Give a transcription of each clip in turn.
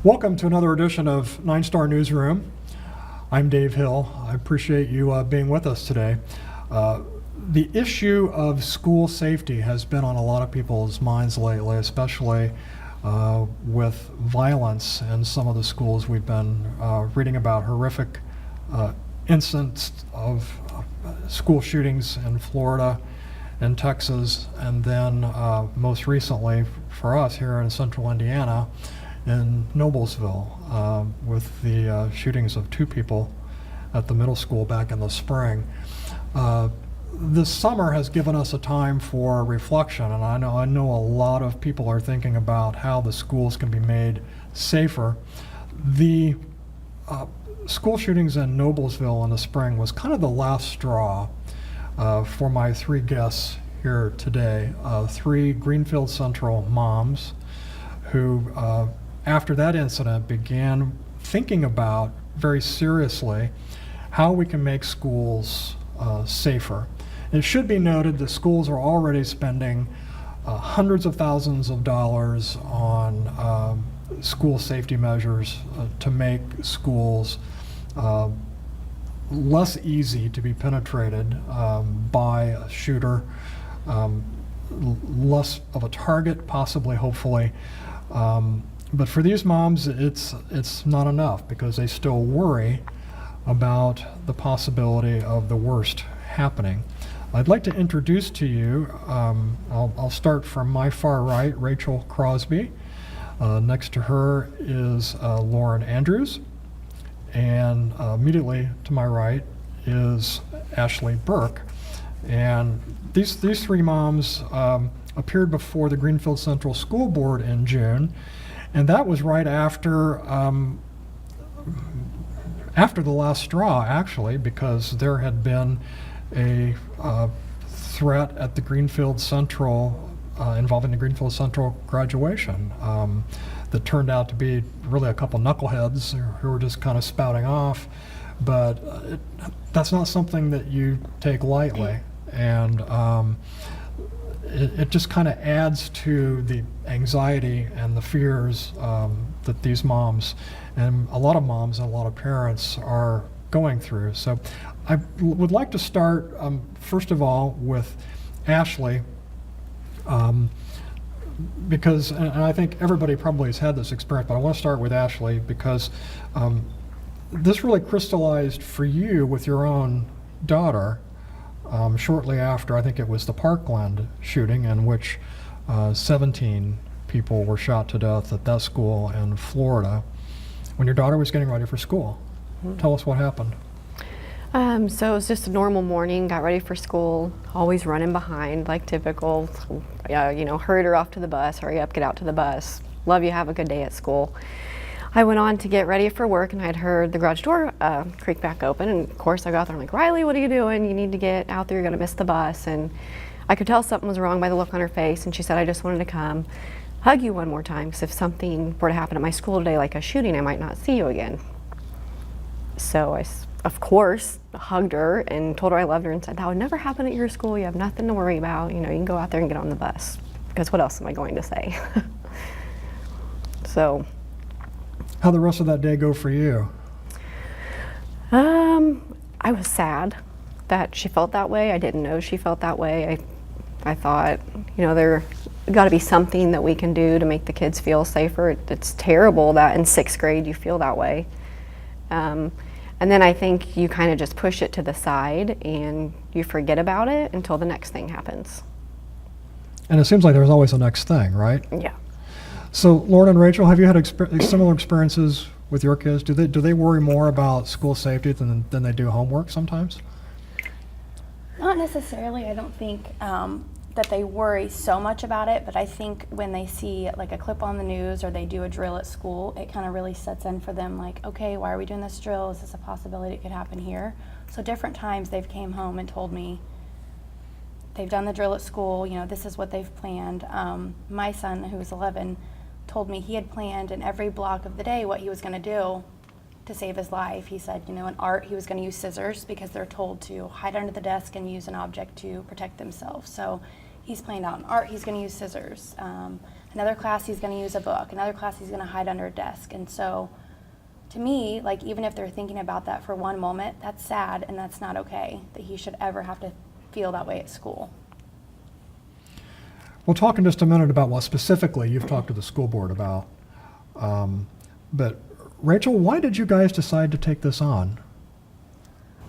Welcome to another edition of Nsnr Newsroom. I'm Dave Hill. I appreciate you being with us today. The issue of school safety has been on a lot of people's minds lately, especially with violence in some of the schools. We've been reading about horrific incidents of school shootings in Florida and Texas, and then most recently for us here in central Indiana in Noblesville with the shootings of 2 people at the middle school back in the spring. This summer has given us a time for reflection, and I know a lot of people are thinking about how the schools can be made safer. The school shootings in Noblesville in the spring was kind of the last straw for my 3 guests here today. 3 Greenfield Central moms who, after that incident, began thinking about very seriously how we can make schools safer. It should be noted that schools are already spending hundreds of thousands of dollars on school safety measures to make schools less easy to be penetrated by a shooter, less of a target, possibly, hopefully. But for these moms, it's not enough because they still worry about the possibility of the worst happening. I'd like to introduce to you, I'll start from my far right, Rachel Crosby. Next to her is Lauren Andrews. And immediately to my right is Ashley Burke. And these 3 moms appeared before the Greenfield Central School Board in June. And that was right after the last straw, actually, because there had been a threat at the Greenfield Central involving the Greenfield Central graduation that turned out to be really a couple knuckleheads who were just kind of spouting off. But that's not something that you take lightly. And it just kind of adds to the anxiety and the fears that these moms and a lot of moms and a lot of parents are going through. So I would like to start, first of all, with Ashley, because, and I think everybody probably has had this experience, but I want to start with Ashley because this really crystallized for you with your own daughter shortly after, I think it was the Parkland shooting, in which 17 people were shot to death at that school in Florida when your daughter was getting ready for school. Mm-hmm. Tell us what happened. So it was just a normal morning, got ready for school, always running behind like typical, hurried her off to the bus, hurry up, get out to the bus, love you, have a good day at school. I went on to get ready for work and I'd heard the garage door creak back open, and of course I got there, I'm like, Riley, what are you doing? You need to get out there, you're gonna miss the bus. And I could tell something was wrong by the look on her face, and she said, I just wanted to come hug you one more time, because if something were to happen at my school today, like a shooting, I might not see you again. So I, of course, hugged her and told her I loved her and said, that would never happen at your school, you have nothing to worry about, you can go out there and get on the bus, because what else am I going to say? So. How'd the rest of that day go for you? I was sad that she felt that way. I didn't know she felt that way. I thought, there got to be something that we can do to make the kids feel safer. It's terrible that in 6th grade you feel that way. And then I think you kind of just push it to the side and you forget about it until the next thing happens. And it seems like there's always a next thing, right? Yeah. So, Lauren and Rachel, have you had similar experiences with your kids? Do they worry more about school safety than they do homework sometimes? Not necessarily. I don't think that they worry so much about it, but I think when they see like a clip on the news or they do a drill at school, it kind of really sets in for them like, okay, why are we doing this drill? Is this a possibility it could happen here? So different times they've came home and told me they've done the drill at school, this is what they've planned. My son, who was 11, told me he had planned in every block of the day what he was going to do to save his life. He said, in art, he was going to use scissors because they're told to hide under the desk and use an object to protect themselves. So he's planned out in art, he's going to use scissors. And Another class he's going to use a book. Another class he's going to hide under a desk. And so to me, like, even if they're thinking about that for one moment, that's sad and that's not okay that he should ever have to feel that way at school. We'll talk in just a minute about what specifically you've talked to the school board about. But Rachel, why did you guys decide to take this on?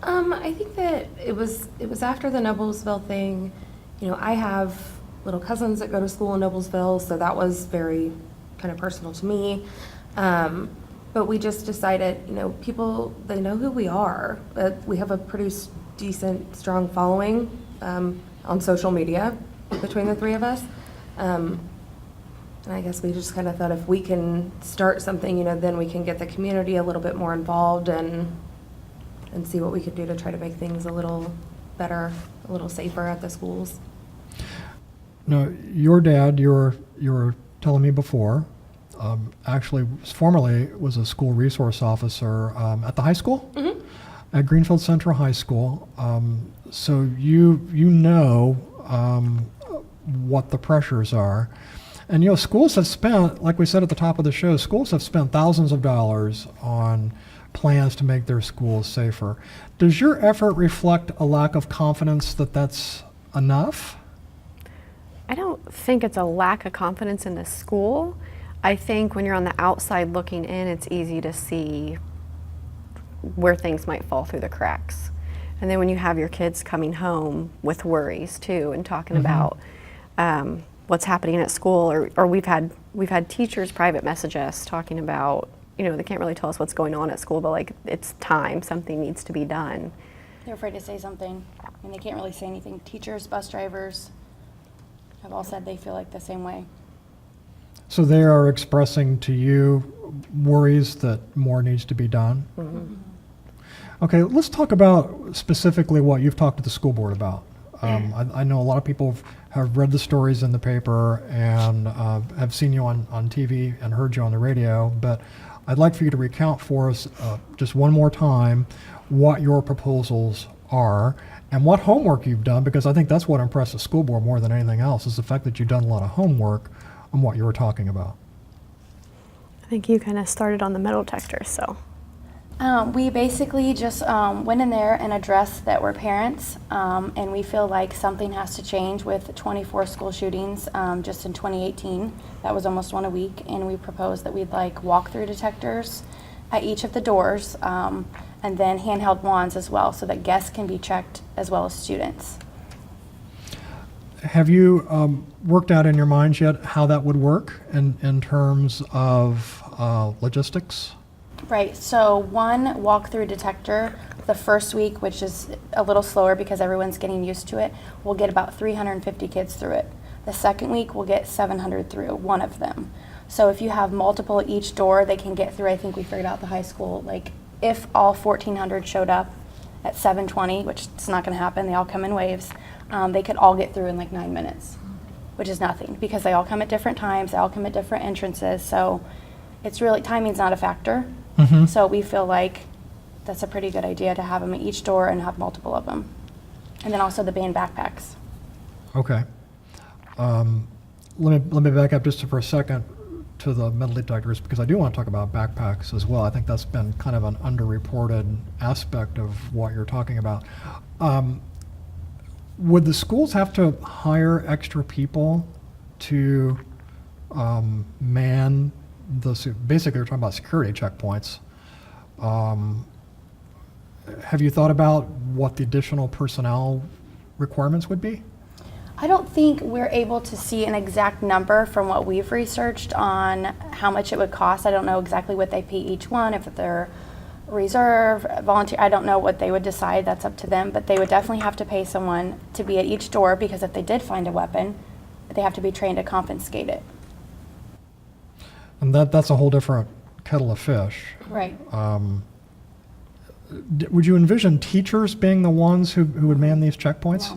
I think that it was after the Noblesville thing. You know, I have little cousins that go to school in Noblesville, so that was very kind of personal to me. But we just decided, you know, people, they know who we are. We have a pretty decent, strong following on social media between the three of us. And I guess we just kind of thought if we can start something, you know, then we can get the community a little bit more involved and see what we could do to try to make things a little better, a little safer at the schools. Now, your dad, you were telling me before, actually formerly was a school resource officer at the high school, at Greenfield Central High School. So you know what the pressures are. And, you know, schools have spent, like we said at the top of the show, schools have spent thousands of dollars on plans to make their schools safer. Does your effort reflect a lack of confidence that that's enough? I don't think it's a lack of confidence in the school. I think when you're on the outside looking in, it's easy to see where things might fall through the cracks. And then when you have your kids coming home with worries too and talking about what's happening at school, or we've had teachers private message us talking about, you know, they can't really tell us what's going on at school, but like it's time, something needs to be done. They're afraid to say something, and they can't really say anything. Teachers, bus drivers have all said they feel like the same way. So they are expressing to you worries that more needs to be done? Okay, let's talk about specifically what you've talked to the school board about. I know a lot of people have read the stories in the paper and have seen you on TV and heard you on the radio, but I'd like for you to recount for us just one more time what your proposals are and what homework you've done, because I think that's what impressed the school board more than anything else, is the fact that you've done a lot of homework on what you were talking about. I think you kind of started on the metal detector, so. We basically just went in there and addressed that we're parents, and we feel like something has to change with 24 school shootings just in 2018. That was almost one a week, and we proposed that we'd like walk-through detectors at each of the doors, and then handheld wands as well, so that guests can be checked as well as students. Have you worked out in your minds yet how that would work in terms of logistics? Right, so one walk-through detector the first week, which is a little slower because everyone's getting used to it, we'll get about 350 kids through it. The second week, we'll get 700 through one of them. So if you have multiple at each door, they can get through. I think we figured out the high school, like if all 1,400 showed up at 7:20, which it's not gonna happen, they all come in waves, they could all get through in like 9 minutes, which is nothing because they all come at different times, they all come at different entrances, so it's really, timing's not a factor. So we feel like that's a pretty good idea to have them at each door and have multiple of them. And then also the band backpacks. Okay. Let me back up just for a second to the metal detectors, because I do want to talk about backpacks as well. I think that's been kind of an underreported aspect of what you're talking about. Would the schools have to hire extra people to man basically we're talking about security checkpoints? Have you thought about what the additional personnel requirements would be? I don't think we're able to see an exact number from what we've researched on how much it would cost. I don't know exactly what they pay each one, if they're reserve, volunteer, I don't know what they would decide, that's up to them, but they would definitely have to pay someone to be at each door, because if they did find a weapon, they have to be trained to confiscate it. And that's a whole different kettle of fish. Right. Would you envision teachers being the ones who would man these checkpoints?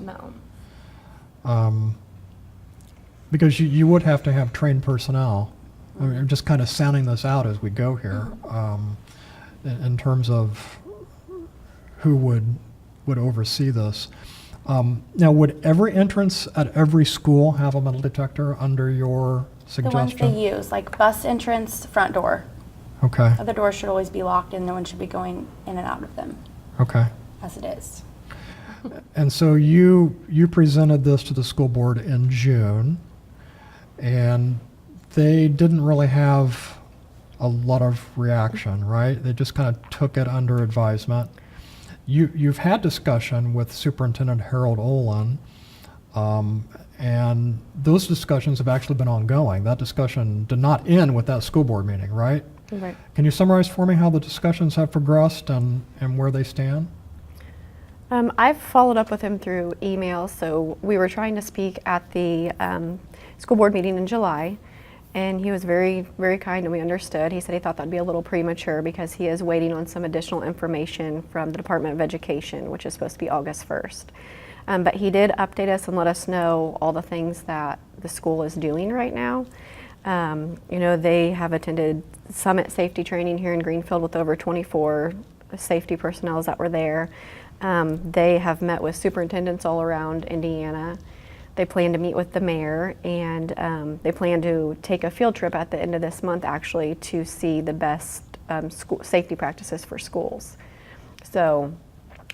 No. Because you would have to have trained personnel. I mean, I'm just kind of sounding this out as we go here, in terms of who would oversee this. Now, would every entrance at every school have a metal detector under your The ones suggestion? they use, like bus entrance, front door. Okay, The doors should always be locked and no one should be going in and out of them, okay. as it is. And so you presented this to the school board in June, and they didn't really have a lot of reaction, right? They just kind of took it under advisement. You've had discussion with Superintendent Harold Olin, and those discussions have actually been ongoing. That discussion did not end with that school board meeting, right? Right. Can you summarize for me how the discussions have progressed and where they stand? I've followed up with him through email. So we were trying to speak at the school board meeting in July, and he was very, very kind and we understood. He said he thought that'd be a little premature because he is waiting on some additional information from the Department of Education, which is supposed to be August 1st. But he did update us and let us know all the things that the school is doing right now. You know, they have attended summit safety training here in Greenfield with over 24 safety personnel that were there. They have met with superintendents all around Indiana. They plan to meet with the mayor, and they plan to take a field trip at the end of this month actually to see the best school safety practices for schools. So,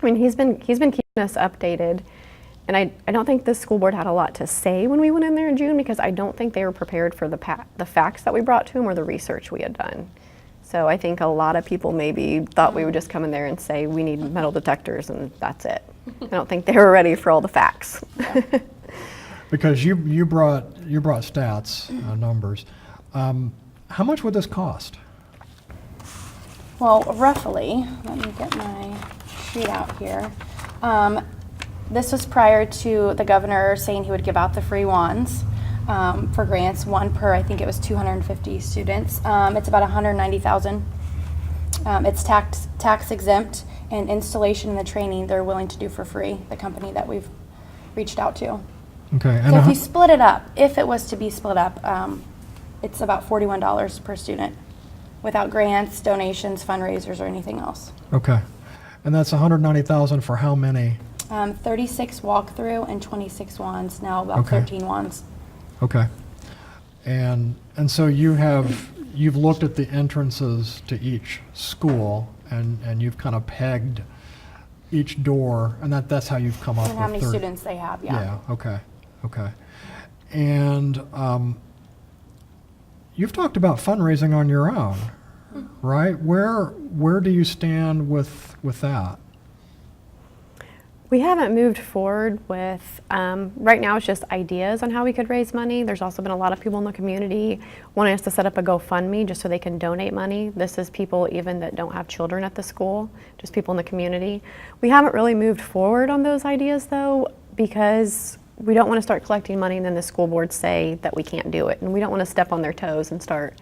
I mean, he's been keeping us updated. And I don't think the school board had a lot to say when we went in there in June because I don't think they were prepared for the facts that we brought to them or the research we had done. So I think a lot of people maybe thought we would just come in there and say we need metal detectors and that's it. I don't think they were ready for all the facts. Because you brought stats, numbers. How much would this cost? Well, roughly, let me get my sheet out here. This was prior to the governor saying he would give out the free wands for grants, one per, I think it was 250 students. It's about $190,000. It's tax exempt, and installation and the training they're willing to do for free, the company that we've reached out to. Okay. So if you split it up, if it was to be split up, it's about $41 per student without grants, donations, fundraisers, or anything else. Okay. And that's $190,000 for how many? 36 walkthrough and 26 wands, now about Okay. 13 wands. Okay. And so you've looked at the entrances to each school and you've kind of pegged each door, and that's how you've come up And with how many 30. students they have, yeah. Okay. And you've talked about fundraising on your own, right? Where do you stand with that? We haven't moved forward with, right now it's just ideas on how we could raise money. There's also been a lot of people in the community wanting us to set up a GoFundMe just so they can donate money. This is people even that don't have children at the school, just people in the community. We haven't really moved forward on those ideas though, because we don't want to start collecting money and then the school board say that we can't do it. And we don't want to step on their toes and start,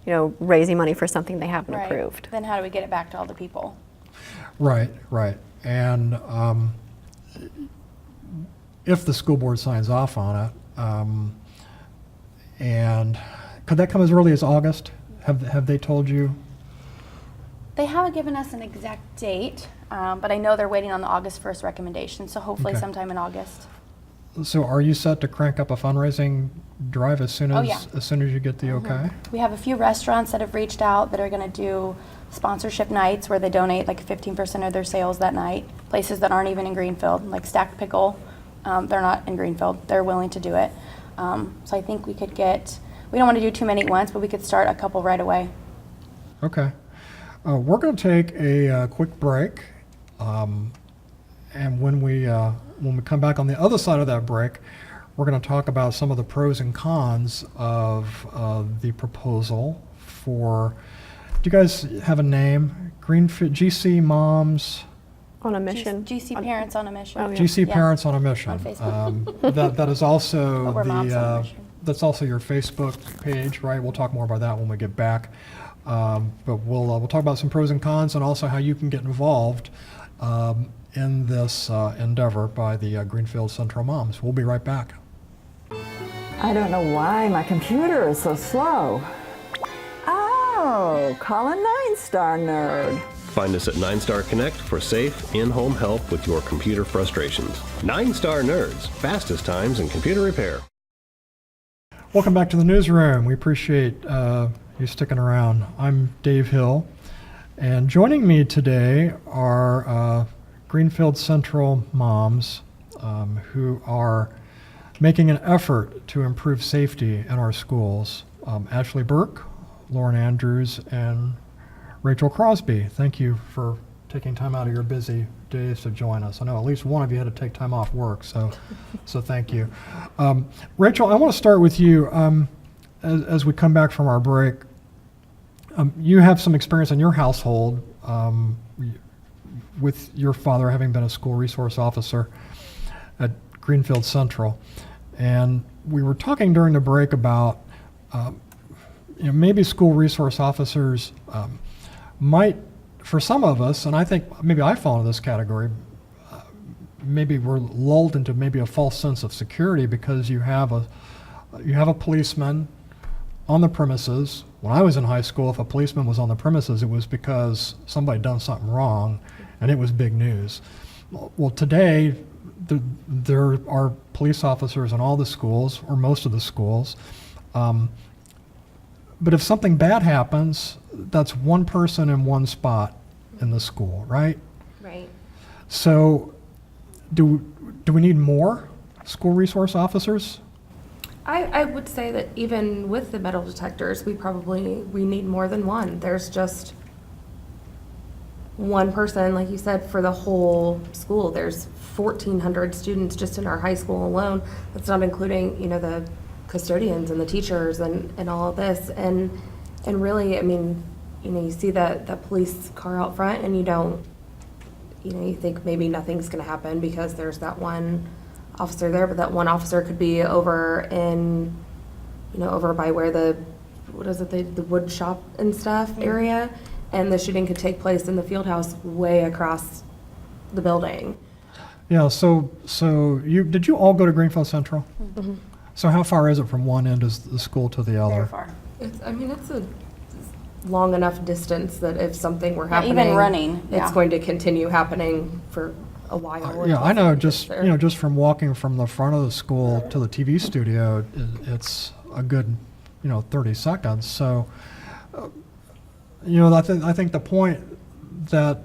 you know, raising money for something they haven't Right. approved. Then how do we get it back to all the people? Right. And if the school board signs off on it, and could that come as early as August? Have they told you? They haven't given us an exact date, but I know they're waiting on the August 1st recommendation, so hopefully Okay. sometime in August. So are you set to crank up a fundraising drive as soon Oh, as yeah. as soon as you get the okay? We have a few restaurants that have reached out that are going to do sponsorship nights where they donate like 15% of their sales that night. Places that aren't even in Greenfield, like Stacked Pickle, they're not in Greenfield. They're willing to do it. So I think we could get, we don't want to do too many at once, but we could start a couple right away. Okay. We're going to take a quick break, and when we come back on the other side of that break, we're going to talk about some of the pros and cons of the proposal for. Do you guys have a name? Greenfield GC Moms. On a mission. GC Parents on a Mission. Oh, yeah. GC Yeah. Parents on a Mission. On Facebook. That is also But we're Moms on a Mission. that's also your Facebook page, right? We'll talk more about that when we get back. But we'll talk about some pros and cons and also how you can get involved in this endeavor by the Greenfield Central Moms. We'll be right back. I don't know why my computer is so slow. Oh, call a Nsnr nerd. Find us at Nsnr Connect for safe, in-home help with your computer frustrations. Nsnr Nerds, fastest times in computer repair. Welcome back to the newsroom. We appreciate you sticking around. I'm Dave Hill, and joining me today are Greenfield Central moms who are making an effort to improve safety in our schools. Ashley Burke, Lauren Andrews, and Rachel Crosby. Thank you for taking time out of your busy days to join us. I know at least one of you had to take time off work, so thank you. Rachel, I want to start with you. As we come back from our break, you have some experience in your household with your father having been a school resource officer at Greenfield Central. And we were talking during the break about maybe school resource officers might, for some of us, and I think maybe I fall into this category, maybe we're lulled into maybe a false sense of security because you have a policeman on the premises. When I was in high school, if a policeman was on the premises, it was because somebody done something wrong, and it was big news. Well, today, there are police officers in all the schools, or most of the schools. But if something bad happens, that's one person in one spot in the school, right? Right. So do we need more school resource officers? I would say that even with the metal detectors, we need more than one. There's just one person, like you said, for the whole school. There's 1,400 students just in our high school alone. That's not including, the custodians and the teachers and all of this. And really, I mean, you see that police car out front and you think maybe nothing's gonna happen because there's that one officer there, but that one officer could be over by where the wood shop and stuff area, and the shooting could take place in the field house way across the building. Yeah, so did you all go to Greenfield Central? Mm-hmm. So how far is it from one end of the school to the other? Very far. It's a long enough distance that if something were Yeah, happening, even running, it's yeah. going to continue happening for a while. Yeah, I know, until just, something gets there. just from walking from the front of the school to the TV studio, it's a good, 30 seconds. So, I think the point that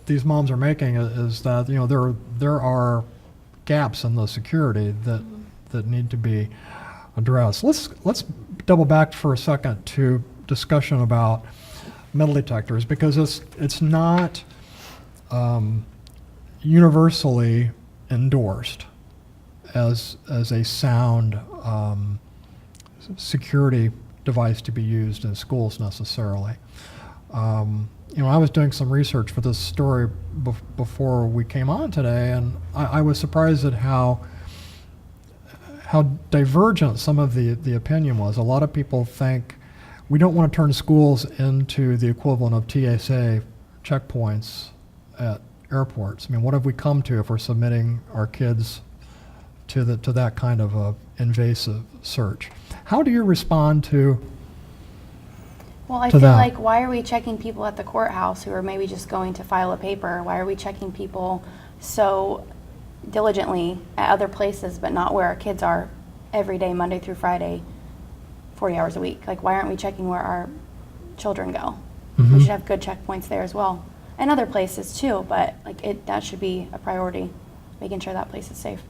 these moms are making is that, there are gaps in the security that need to be addressed. Let's double back for a second to discussion about metal detectors, because it's not universally endorsed as a sound security device to be used in schools necessarily. I was doing some research for this story before we came on today, and I was surprised at how divergent some of the opinion was. A lot of people think we don't want to turn schools into the equivalent of TSA checkpoints at airports. I mean, what have we come to if we're submitting our kids to that kind of a invasive search? How do you respond to? Well, I to feel that? like, why are we checking people at the courthouse who are maybe just going to file a paper? Why are we checking people so diligently at other places, but not where our kids are every day, Monday through Friday, 40 hours a week? Like, why aren't we checking where our children go? Mhm. We should have good checkpoints there as well. And other places too, but that should be a priority, making sure that place is safe.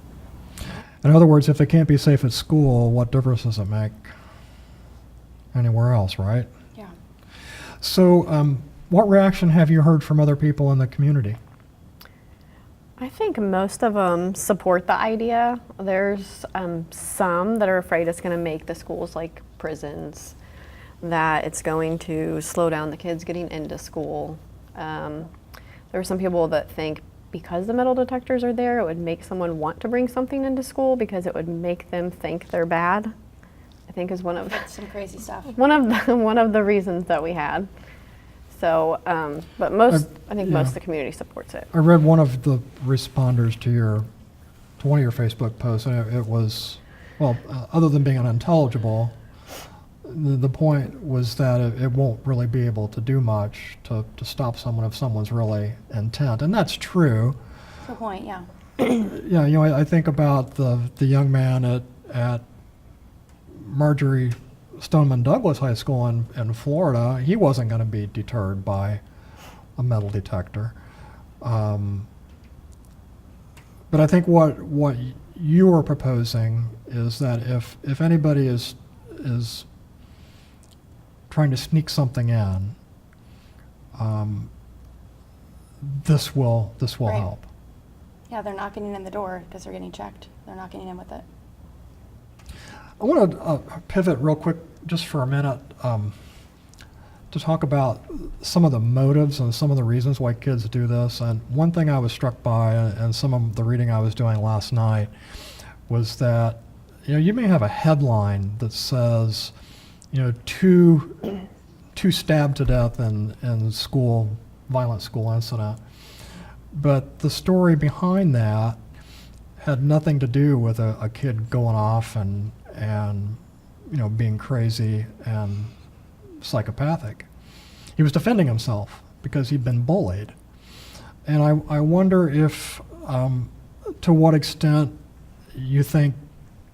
In other words, if they can't be safe at school, what difference does it make anywhere else, right? Yeah. So, what reaction have you heard from other people in the community? I think most of them support the idea. There's some that are afraid it's going to make the schools like prisons, that it's going to slow down the kids getting into school. There are some people that think because the metal detectors are there, it would make someone want to bring something into school because it would make them think they're bad. I think is one of That's some crazy stuff. one of the reasons that we had. So, but I think most of the community supports it. I read one of the responders to one of your Facebook posts, and it was, well, other than being unintelligible, the point was that it won't really be able to do much to stop someone if someone's really intent, and that's true. Good point, yeah. Yeah, I think about the young man at Marjorie Stoneman Douglas High School in Florida, he wasn't going to be deterred by a metal detector. But I think what you are proposing is that if anybody is trying to sneak something in, this will Right. help. Yeah, they're not getting in the door because they're getting checked. They're not getting in with it. I want to pivot real quick just for a minute to talk about some of the motives and some of the reasons why kids do this. And one thing I was struck by, and some of the reading I was doing last night, was that you may have a headline that says, two stabbed to death in school, violent school incident, but the story behind that had nothing to do with a kid going off and being crazy and psychopathic. He was defending himself because he'd been bullied. And I wonder if, to what extent you think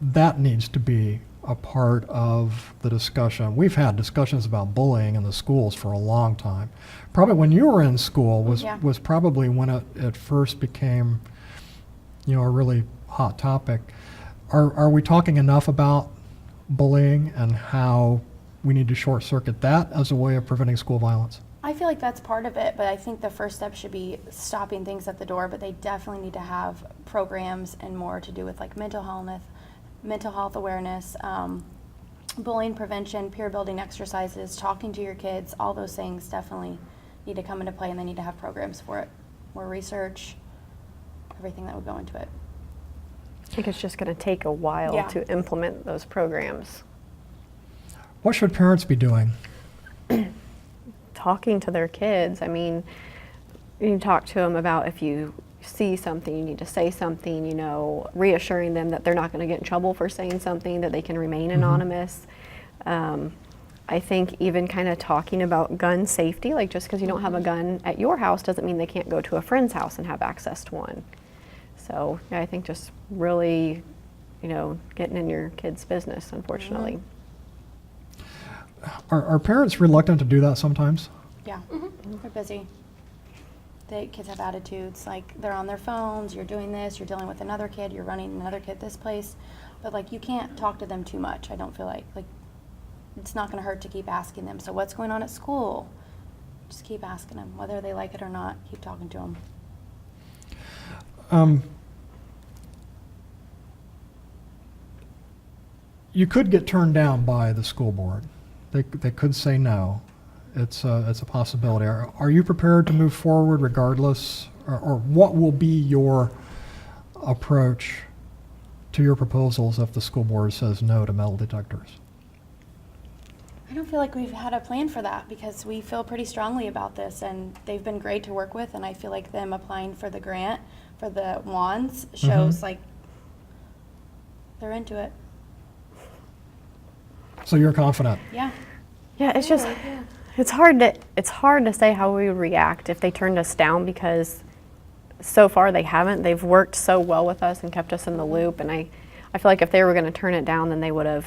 that needs to be a part of the discussion. We've had discussions about bullying in the schools for a long time. Probably when you were in school was probably when it first became, a really hot topic. Are we talking enough about bullying and how we need to short circuit that as a way of preventing school violence? I feel like that's part of it, but I think the first step should be stopping things at the door, but they definitely need to have programs and more to do with like mental health awareness, bullying prevention, peer building exercises, talking to your kids. All those things definitely need to come into play, and they need to have programs for it, more research, everything that would go into it. I think it's just going to take a while Yeah. to implement those programs. What should parents be doing? Talking to their kids. I mean, you talk to them about if you see something, you need to say something, reassuring them that they're not going to get in trouble for saying something, that they can remain anonymous. I think even kind of talking about gun safety, like just because you don't have a gun at your house doesn't mean they can't go to a friend's house and have access to one. So yeah, I think just really, getting in your kids' business, unfortunately. Are parents reluctant to do that sometimes? Yeah, they're busy. The kids have attitudes, like they're on their phones, you're doing this, you're dealing with another kid, you're running another kid this place. But like you can't talk to them too much, I don't feel like. Like it's not gonna hurt to keep asking them, so what's going on at school? Just keep asking them, whether they like it or not, keep talking to them. You could get turned down by the school board. They could say no. It's a possibility. Are you prepared to move forward regardless, or what will be your approach to your proposals if the school board says no to metal detectors? I don't feel like we've had a plan for that because we feel pretty strongly about this, and they've been great to work with, and I feel like them applying for the grant for the wands shows like they're into it. So you're confident? Yeah. Yeah, it's just, it's hard to say how we would react if they turned us down, because so far they haven't. They've worked so well with us and kept us in the loop, and I feel like if they were going to turn it down, then they would have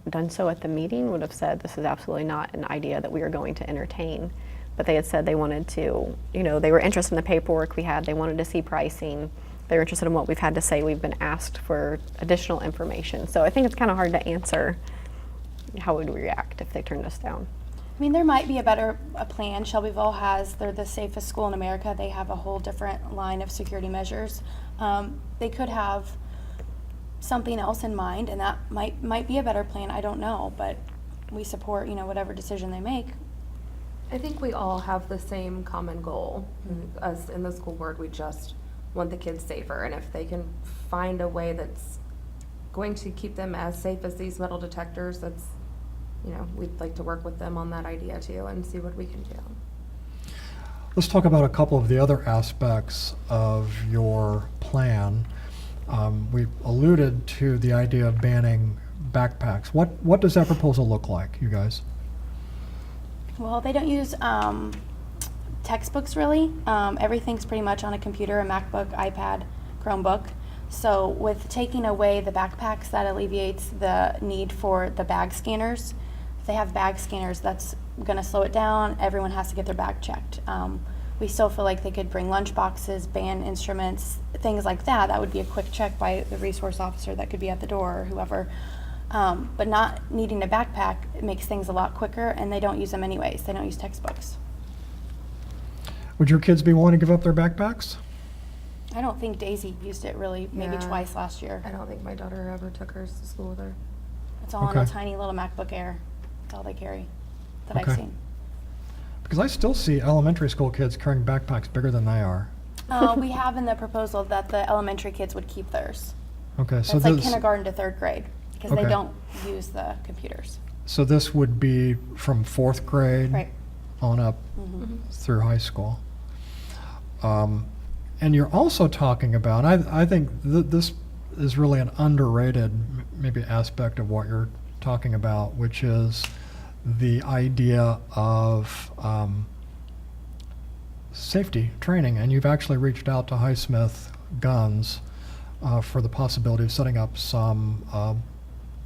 done so at the meeting, would have said this is absolutely not an idea that we are going to entertain. But they had said they wanted to, they were interested in the paperwork we had, they wanted to see pricing, they were interested in what we've had to say, we've been asked for additional information. So I think it's kind of hard to answer how would we react if they turned us down. I mean, there might be a plan. Shelbyville they're the safest school in America. They have a whole different line of security measures. They could have something else in mind, and that might be a better plan. I don't know, but we support, whatever decision they make. I think we all have the same common goal. Us in the school board, we just want the kids safer, and if they can find a way that's going to keep them as safe as these metal detectors, that's, we'd like to work with them on that idea too and see what we can do. Let's talk about a couple of the other aspects of your plan. We alluded to the idea of banning backpacks. What does that proposal look like, you guys? Well, they don't use textbooks really. Everything's pretty much on a computer, a MacBook, iPad, Chromebook. So with taking away the backpacks, that alleviates the need for the bag scanners. If they have bag scanners, that's going to slow it down. Everyone has to get their bag checked. We still feel like they could bring lunch boxes, band instruments, things like that. That would be a quick check by the resource officer that could be at the door or whoever. But not needing a backpack, it makes things a lot quicker, and they don't use them anyways. They don't use textbooks. Would your kids be willing to give up their backpacks? I don't think Daisy used it really, maybe Yeah. twice last year. I don't think my daughter ever took hers to school with her. It's all on a Okay. tiny little MacBook Air. That's all they carry that Okay. I've seen. Because I still see elementary school kids carrying backpacks bigger than they are. We have in the proposal that the elementary kids would keep theirs. Okay, so That's like this, kindergarten to third grade because Okay. they don't use the computers. so this would be from 4th grade Right. on up through high school. And you're also talking about, I think this is really an underrated maybe aspect of what you're talking about, which is the idea of safety training. And you've actually reached out to Highsmith Guns for the possibility of setting up some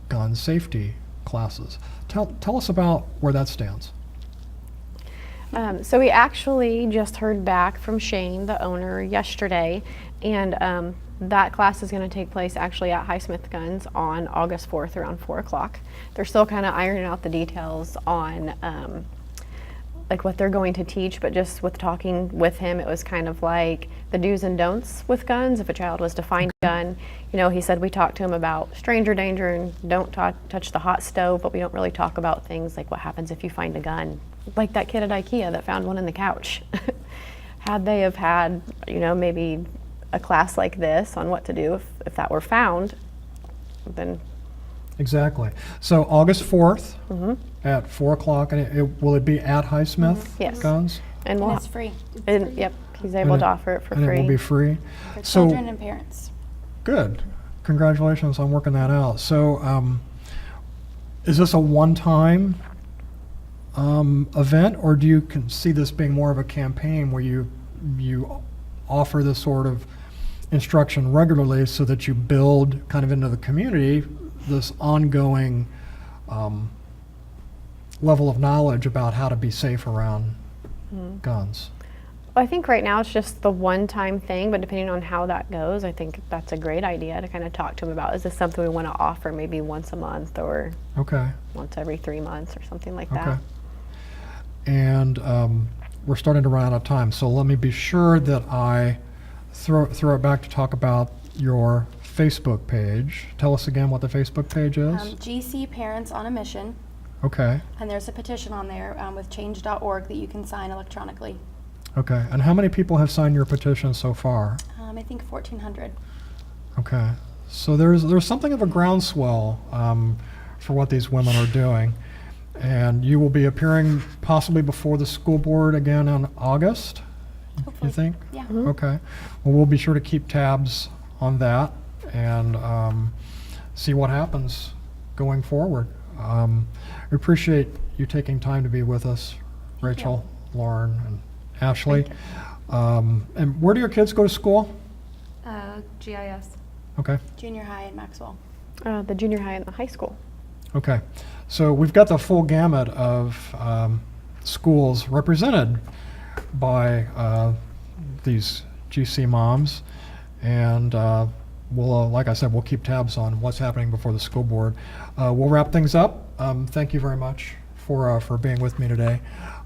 gun safety classes. Tell us about where that stands. So we actually just heard back from Shane, the owner, yesterday, and that class is going to take place actually at Highsmith Guns on August 4th around 4 o'clock. They're still kind of ironing out the details on like what they're going to teach, but just with talking with him, it was kind of like the do's and don'ts with guns. If a child was to find a gun, he said we talked to him about stranger danger and don't touch the hot stove, but we don't really talk about things like what happens if you find a gun. Like that kid at IKEA that found one in the couch. Had they have had, maybe a class like this on what to do if that were found, then Exactly. So August 4th at 4 o'clock, and will it be at Highsmith Yes. Guns? and And we'll it's free yep, he's able And to it- offer it for and free. it will be free? for So- children and parents. Good. Congratulations on working that out. So is this a one-time event, or do you see this being more of a campaign where you offer this sort of instruction regularly so that you build kind of into the community this ongoing level of knowledge about how to be safe around guns? I think right now it's just the one-time thing, but depending on how that goes, I think that's a great idea to kind of talk to him about. Is this something we want to offer maybe once a month or Okay. once every 3 months or something like Okay. that? And we're starting to run out of time, so let me be sure that I throw it back to talk about your Facebook page. Tell us again what the Facebook page is. GC Parents on a Mission, Okay, and there's a petition on there with change.org that you can sign electronically. okay. And how many people have signed your petition so far? I think 1,400. Okay, so there's something of a groundswell for what these women are doing. And you will be appearing possibly before the school board again in August, you Hopefully. think? Yeah. Okay. Well, we'll be sure to keep tabs on that and see what happens going forward. We appreciate you taking time to be with us, Rachel, Lauren, and Ashley. And where do your kids go to school? GIS. Okay. Junior high in Maxwell. The junior high and the high school. Okay, so we've got the full gamut of schools represented by these GC moms, and we'll, like I said, we'll keep tabs on what's happening before the school board. We'll wrap things up. Thank you very much for being with me today.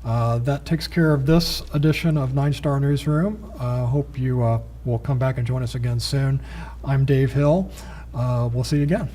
That takes care of this edition of Nsnr Newsroom. Hope you will come back and join us again soon. I'm Dave Hill. We'll see you again.